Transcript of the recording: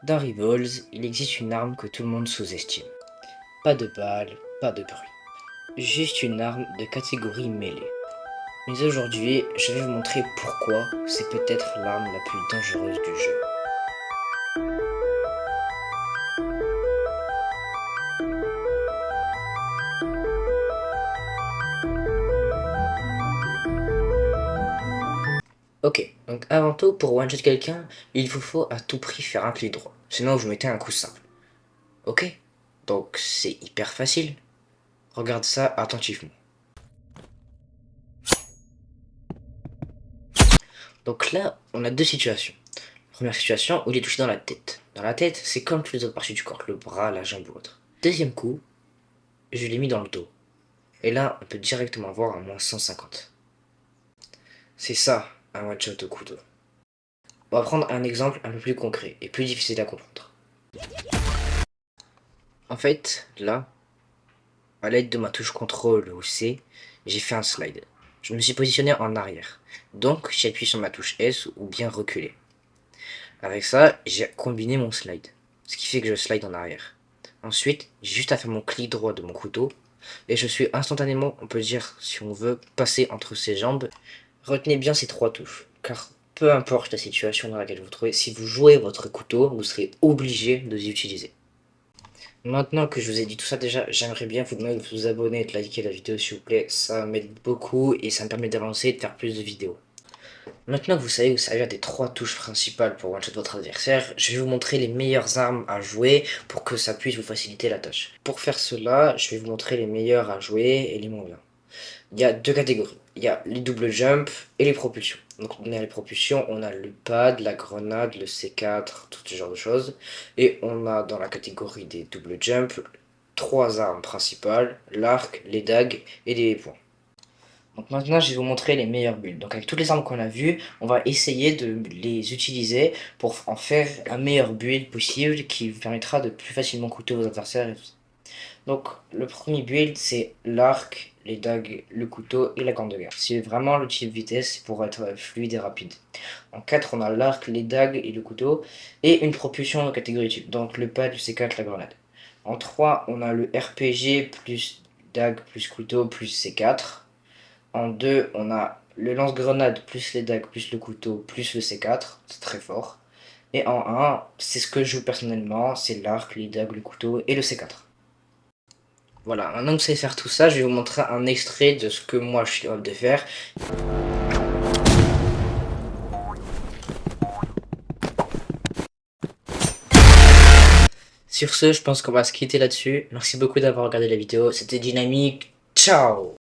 Dans Rivals, il existe une arme que tout le monde sous-estime. Pas de balles, pas de bruit. Juste une arme de catégorie mêlée. Mais aujourd'hui, je vais vous montrer pourquoi c'est peut-être l'arme la plus dangereuse du jeu. Ok, donc avant tout, pour one-shot quelqu'un, il vous faut à tout prix faire un clic droit. Sinon, vous mettez un coup simple. Ok? Donc c'est hyper facile. Regarde ça attentivement. Donc là, on a deux situations. Première situation où il est touché dans la tête. Dans la tête, c'est comme toutes les autres parties du corps, le bras, la jambe ou autre. Deuxième coup, je l'ai mis dans le dos. Et là, on peut directement voir un moins 150. C'est ça, un one-shot au couteau. On va prendre un exemple un peu plus concret et plus difficile à comprendre. En fait, là, à l'aide de ma touche CTRL ou C, j'ai fait un slide. Je me suis positionné en arrière. Donc, j'ai appuyé sur ma touche S ou bien reculé. Avec ça, j'ai combiné mon slide. Ce qui fait que je slide en arrière. Ensuite, j'ai juste à faire mon clic droit de mon couteau. Et je suis instantanément, on peut dire, si on veut, passer entre ses jambes. Retenez bien ces trois touches. Car peu importe la situation dans laquelle vous vous trouvez, si vous jouez votre couteau, vous serez obligé de les utiliser. Maintenant que je vous ai dit tout ça déjà, j'aimerais bien vous demander de vous abonner et de liker la vidéo s'il vous plaît. Ça m'aide beaucoup et ça me permet d'avancer et de faire plus de vidéos. Maintenant que vous savez vous servir des trois touches principales pour one-shot votre adversaire, je vais vous montrer les meilleures armes à jouer pour que ça puisse vous faciliter la tâche. Pour faire cela, je vais vous montrer les meilleures à jouer et les moins bien. Il y a deux catégories. Il y a les double jump et les propulsions. Donc on a les propulsions, on a le pad, la grenade, le C4, tout ce genre de choses. Et on a dans la catégorie des double jump, trois armes principales, l'arc, les dagues et les poings. Donc maintenant, je vais vous montrer les meilleures builds. Donc avec toutes les armes qu'on a vues, on va essayer de les utiliser pour en faire un meilleur build possible qui vous permettra de plus facilement coûter vos adversaires et tout ça. Donc le premier build, c'est l'arc, les dagues, le couteau et la grande guerre. C'est vraiment le type vitesse pour être fluide et rapide. En 4, on a l'arc, les dagues et le couteau et une propulsion de catégorie type. Donc le pad, le C4, la grenade. En 3, on a le RPG plus dague plus couteau plus C4. En 2, on a le lance-grenade plus les dagues plus le couteau plus le C4, c'est très fort. Et en 1, c'est ce que je joue personnellement, c'est l'arc, les dagues, le couteau et le C4. Voilà, maintenant que vous savez faire tout ça, je vais vous montrer un extrait de ce que moi je suis capable de faire. Sur ce, je pense qu'on va se quitter là-dessus. Merci beaucoup d'avoir regardé la vidéo, c'était dynamique. Ciao!